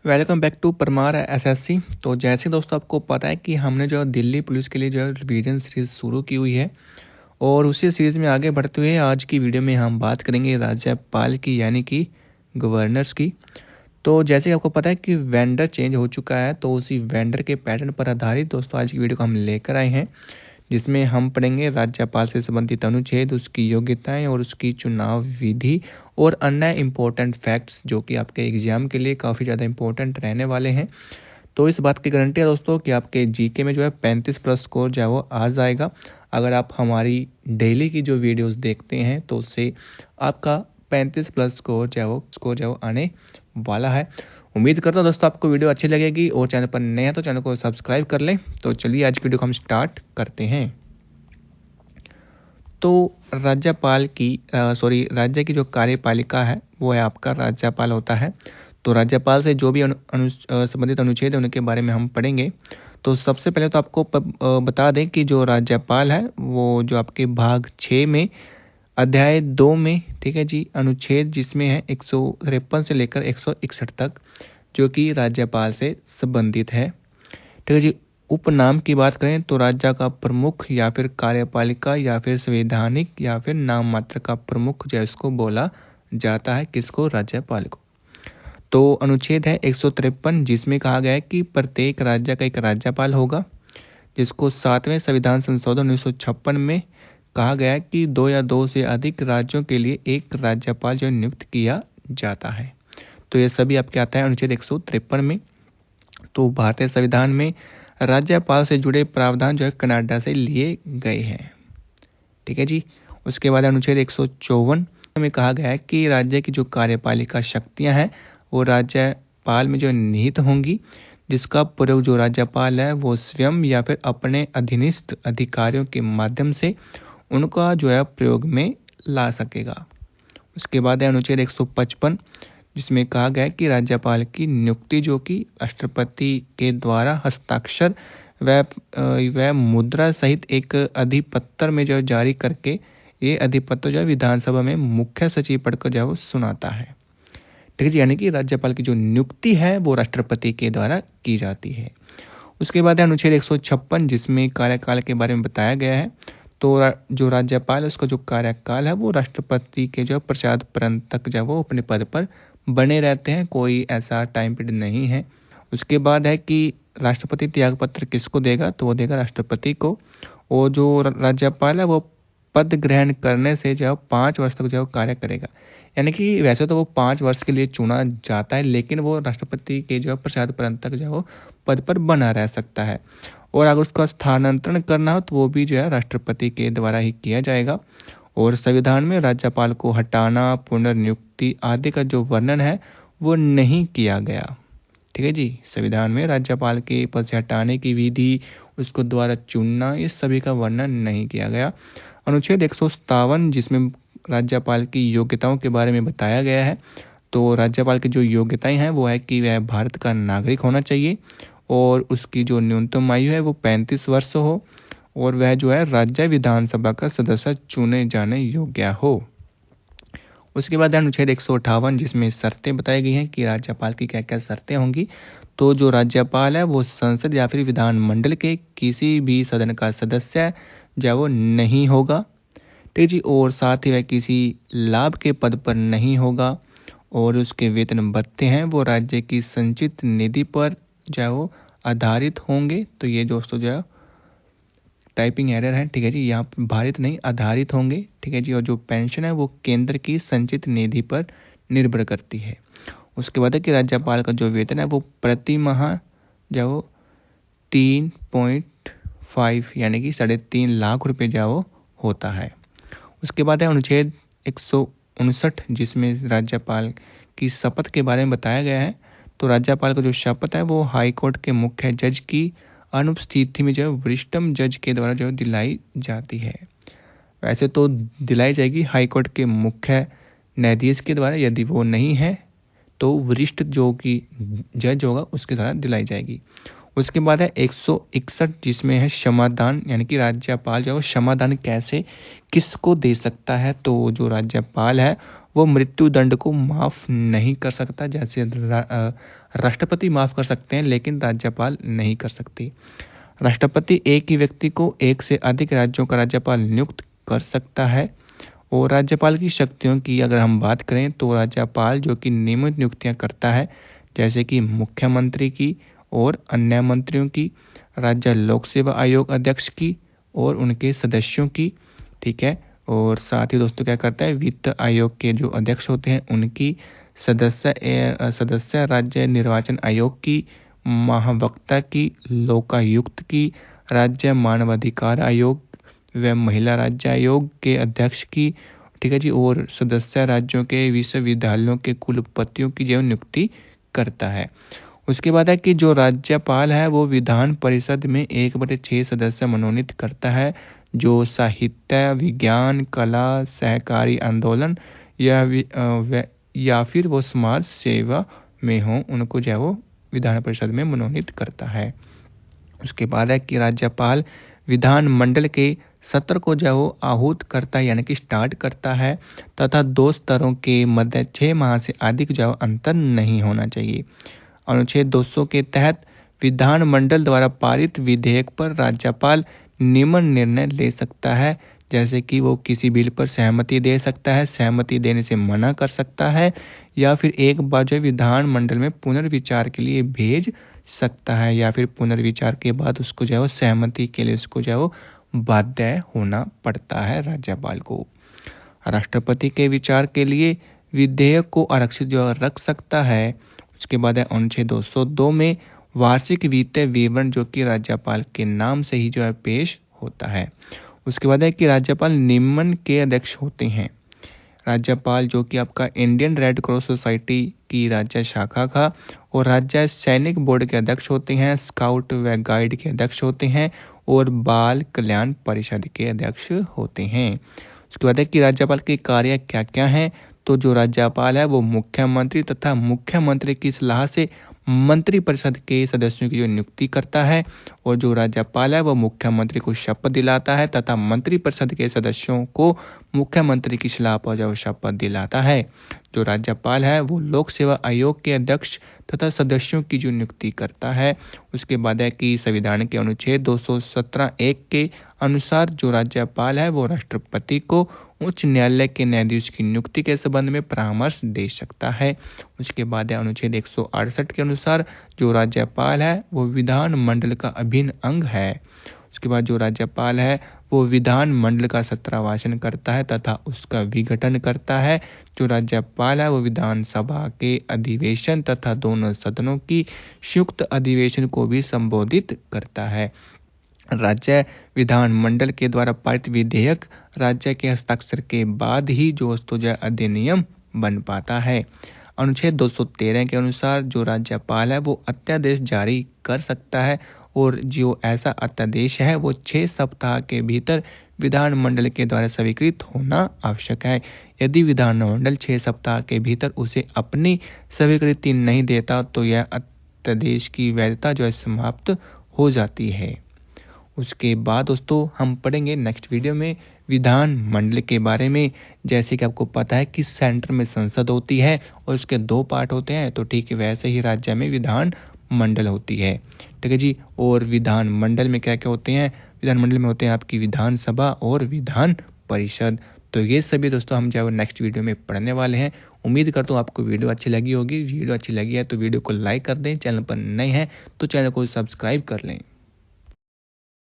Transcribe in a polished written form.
Welcome back to Parmar SSC. तो जैसे दोस्तों आपको पता है कि हमने जो दिल्ली पुलिस के लिए जो है रिवीजन सीरीज़ शुरू की हुई है और उसी सीरीज़ में आगे बढ़ते हुए आज की वीडियो में हम बात करेंगे राज्यपाल की यानी कि गवर्नर्स की। तो जैसे आपको पता है कि वेंडर चेंज हो चुका है, तो उसी वेंडर के पैटर्न पर आधारित दोस्तों आज की वीडियो को हम लेकर आए हैं, जिसमें हम पढ़ेंगे राज्यपाल से संबंधित अनुच्छेद, उसकी योग्यताएं और उसकी चुनाव विधि और अन्य इम्पोर्टेंट फैक्ट्स जो कि आपके एग्जाम के लिए काफ़ी ज़्यादा इम्पोर्टेंट रहने वाले हैं। तो इस बात की गारंटी है दोस्तों कि आपके जीके में जो है 35+ स्कोर जो है वो आ जाएगा। अगर आप हमारी डेली की जो वीडियोस देखते हैं तो उससे आपका 35+ स्कोर जो है वो आने वाला है। उम्मीद करता हूँ दोस्तों आपको वीडियो अच्छी लगेगी और चैनल पर नए हैं तो चैनल को सब्सक्राइब कर लें। तो चलिए आज की वीडियो को हम स्टार्ट करते हैं। तो राज्यपाल की राज्य की जो कार्यपालिका है वो है आपका राज्यपाल होता है। तो राज्यपाल से जो भी संबंधित अनुच्छेद है उनके बारे में हम पढ़ेंगे। तो सबसे पहले तो आपको बता दें कि जो राज्यपाल है वो जो आपके भाग 6 में अध्याय 2 में, ठीक है जी, अनुच्छेद जिसमें है 153 से लेकर 161 तक, जो कि राज्यपाल से संबंधित है। ठीक है जी। उपनाम की बात करें तो राज्य का प्रमुख या फिर कार्यपालिका या फिर संवैधानिक या फिर नाम मात्र का प्रमुख जो इसको बोला जाता है, किसको? राज्यपाल को। तो अनुच्छेद है 153 जिसमें कहा गया है कि प्रत्येक राज्य का एक राज्यपाल होगा, जिसको 7वें संविधान संशोधन 1956 में कहा गया है कि 2 या 2 से अधिक राज्यों के लिए एक राज्यपाल जो नियुक्त किया जाता है। तो ये सभी आपके आता है अनुच्छेद 153 में। तो भारतीय संविधान में राज्यपाल से जुड़े प्रावधान जो है कनाडा से लिए गए हैं। ठीक है जी। उसके बाद अनुच्छेद 154 में कहा गया है कि राज्य की जो कार्यपालिका शक्तियां हैं वो राज्यपाल में जो निहित होंगी, जिसका प्रयोग जो राज्यपाल है वो स्वयं या फिर अपने अधीनस्थ अधिकारियों के माध्यम से उनका जो है प्रयोग में ला सकेगा। उसके बाद है अनुच्छेद 155 जिसमें कहा गया है कि राज्यपाल की नियुक्ति जो कि राष्ट्रपति के द्वारा हस्ताक्षर व मुद्रा सहित एक अधिपत्र में जो जारी करके ये अधिपत्र जो है विधानसभा में मुख्य सचिव पढ़कर जो है वो सुनाता है। ठीक है जी। यानी कि राज्यपाल की जो नियुक्ति है वो राष्ट्रपति के द्वारा की जाती है। उसके बाद है अनुच्छेद 156 जिसमें कार्यकाल के बारे में बताया गया है। तो जो राज्यपाल है उसका जो कार्यकाल है वो राष्ट्रपति के जो पश्चात पर्यंत तक जो वो अपने पद पर बने रहते हैं, कोई ऐसा टाइम पीरियड नहीं है। उसके बाद है कि राष्ट्रपति त्यागपत्र किसको देगा? तो वो देगा राष्ट्रपति को। और जो राज्यपाल है वो पद ग्रहण करने से जो 5 वर्ष तक जो कार्य करेगा। यानी कि वैसे तो वो 5 वर्ष के लिए चुना जाता है, लेकिन वो राष्ट्रपति के जो पश्चात पर्यंत तक जो पद पर बना रह सकता है। और अगर उसका स्थानांतरण करना हो तो वो भी जो है राष्ट्रपति के द्वारा ही किया जाएगा। और संविधान में राज्यपाल को हटाना, पुनर्नियुक्ति आदि का जो वर्णन है वो नहीं किया गया। ठीक है जी। संविधान में राज्यपाल के पद से हटाने की विधि, उसको द्वारा चुनना, इस सभी का वर्णन नहीं किया गया। अनुच्छेद 157 जिसमें राज्यपाल की योग्यताओं के बारे में बताया गया है। तो राज्यपाल की जो योग्यताएं हैं वो है कि वह भारत का नागरिक होना चाहिए और उसकी जो न्यूनतम आयु है वो 35 वर्ष हो और वह जो है राज्य विधानसभा का सदस्य चुने जाने योग्य हो। उसके बाद अनुच्छेद 158 जिसमें शर्तें बताई गई हैं कि राज्यपाल की क्या क्या शर्तें होंगी। तो जो राज्यपाल है वो संसद या फिर विधानमंडल के किसी भी सदन का सदस्य जो वो नहीं होगा। ठीक जी। और साथ ही वह किसी लाभ के पद पर नहीं होगा और उसके वेतन भत्ते हैं वो राज्य की संचित निधि पर जो है वो आधारित होंगे। तो ये दोस्तों जो है टाइपिंग एरर है। ठीक है जी। यहाँ पर भारित नहीं, आधारित होंगे। ठीक है जी। और जो पेंशन है वो केंद्र की संचित निधि पर निर्भर करती है। उसके बाद है कि राज्यपाल का जो वेतन है वो प्रति माह जो 3.5 यानी कि 3.5 लाख रुपए जो होता है। उसके बाद है अनुच्छेद 159 जिसमें राज्यपाल की शपथ के बारे में बताया गया है। तो राज्यपाल का जो शपथ है वो हाई कोर्ट के मुख्य जज की अनुपस्थिति में जो वरिष्ठतम जज के द्वारा जो दिलाई जाती है। वैसे तो दिलाई जाएगी हाई कोर्ट के मुख्य न्यायाधीश के द्वारा, यदि वो नहीं है तो वरिष्ठ जो कि जज होगा उसके द्वारा दिलाई जाएगी। उसके बाद है 161 जिसमें है क्षमादान, यानी कि राज्यपाल जो है क्षमादान कैसे किसको दे सकता है। तो जो राज्यपाल है वो मृत्यु दंड को माफ़ नहीं कर सकता। जैसे राष्ट्रपति माफ़ कर सकते हैं लेकिन राज्यपाल नहीं कर सकते। राष्ट्रपति एक ही व्यक्ति को एक से अधिक राज्यों का राज्यपाल नियुक्त कर सकता है। और राज्यपाल की शक्तियों की अगर हम बात करें तो राज्यपाल जो कि नियमित नियुक्तियां करता है, जैसे कि मुख्यमंत्री की और अन्य मंत्रियों की, राज्य लोक सेवा आयोग अध्यक्ष की और उनके सदस्यों की, ठीक है। और साथ ही दोस्तों क्या करता है, वित्त आयोग के जो अध्यक्ष होते हैं उनकी, सदस्य राज्य निर्वाचन आयोग की, महावक्ता की, लोकायुक्त की, राज्य मानवाधिकार आयोग व महिला राज्य आयोग के अध्यक्ष की, ठीक है जी। और सदस्य राज्यों के विश्वविद्यालयों के कुलपतियों की जो नियुक्ति करता है। उसके बाद है कि जो राज्यपाल है वो विधान परिषद में 1/6 सदस्य मनोनीत करता है, जो साहित्य, विज्ञान, कला, सहकारी आंदोलन या फिर वो समाज सेवा में हो, उनको जो है वो विधान परिषद में मनोनीत करता है। उसके बाद है कि राज्यपाल विधानमंडल के सत्र को जो है वो आहूत करता है, यानी कि स्टार्ट करता है, तथा 2 स्तरों के मध्य 6 माह से अधिक जो अंतर नहीं होना चाहिए। अनुच्छेद 200 के तहत विधानमंडल द्वारा पारित विधेयक पर राज्यपाल नियमन निर्णय ले सकता है, जैसे कि वो किसी बिल पर सहमति दे सकता है, सहमति देने से मना कर सकता है, या फिर एक बार जो विधानमंडल में पुनर्विचार के लिए भेज सकता है, या फिर पुनर्विचार के बाद उसको जो है सहमति के लिए उसको जो है बाध्य होना पड़ता है राज्यपाल को। राष्ट्रपति के विचार के लिए विधेयक को आरक्षित जो रख सकता है। उसके बाद है अनुच्छेद 202 में वार्षिक वित्तीय विवरण जो कि राज्यपाल के नाम से ही जो है पेश होता है। उसके बाद है कि राज्यपाल नियमन के अध्यक्ष होते हैं। राज्यपाल जो कि आपका इंडियन रेड क्रॉस सोसाइटी की राज्य शाखा का और राज्य सैनिक बोर्ड के अध्यक्ष होते हैं, स्काउट व गाइड के अध्यक्ष होते हैं और बाल कल्याण परिषद के अध्यक्ष होते हैं। उसके बाद है कि राज्यपाल के कार्य क्या क्या हैं, तो जो राज्यपाल है वो मुख्यमंत्री तथा मुख्यमंत्री की सलाह से मंत्रिपरिषद के सदस्यों की जो नियुक्ति करता है, और जो राज्यपाल है वो मुख्यमंत्री को शपथ दिलाता है तथा मंत्रिपरिषद के सदस्यों को मुख्यमंत्री की सलाह पर जो शपथ दिलाता है। जो राज्यपाल है वो लोक सेवा आयोग के अध्यक्ष तथा सदस्यों की जो नियुक्ति करता है। उसके बाद है कि संविधान के अनुच्छेद 217(1) के अनुसार जो राज्यपाल है वो राष्ट्रपति को उच्च न्यायालय के न्यायाधीश की नियुक्ति के संबंध में परामर्श दे सकता है। उसके बाद है अनुच्छेद 168 के अनुसार जो राज्यपाल है वो विधानमंडल का अभिन्न अंग है। उसके बाद जो राज्यपाल है वो विधानमंडल का सत्रावासन करता है तथा उसका विघटन करता है। जो राज्यपाल है वो विधानसभा के अधिवेशन तथा दोनों सदनों की संयुक्त अधिवेशन को भी संबोधित करता है। राज्य विधानमंडल के द्वारा पारित विधेयक राज्य के हस्ताक्षर के बाद ही जो अधिनियम बन पाता है। अनुच्छेद 213 के अनुसार जो राज्यपाल है वो अध्यादेश जारी कर सकता है, और जो ऐसा अध्यादेश है वो 6 सप्ताह के भीतर विधानमंडल के द्वारा स्वीकृत होना आवश्यक है। यदि विधानमंडल 6 सप्ताह के भीतर उसे अपनी स्वीकृति नहीं देता तो यह अध्यादेश की वैधता जो है समाप्त हो जाती है। उसके बाद दोस्तों हम पढ़ेंगे नेक्स्ट वीडियो में विधानमंडल के बारे में। जैसे कि आपको पता है कि सेंटर में संसद होती है और उसके 2 पार्ट होते हैं, तो ठीक है वैसे ही राज्य में विधान मंडल होती है, ठीक है जी। और विधानमंडल में क्या क्या होते हैं, विधानमंडल में होते हैं आपकी विधानसभा और विधान परिषद। तो ये सभी दोस्तों हम जो नेक्स्ट वीडियो में पढ़ने वाले हैं। उम्मीद करता हूँ आपको वीडियो अच्छी लगी होगी। वीडियो अच्छी लगी है तो वीडियो को लाइक कर दें, चैनल पर नए हैं तो चैनल को सब्सक्राइब कर लें।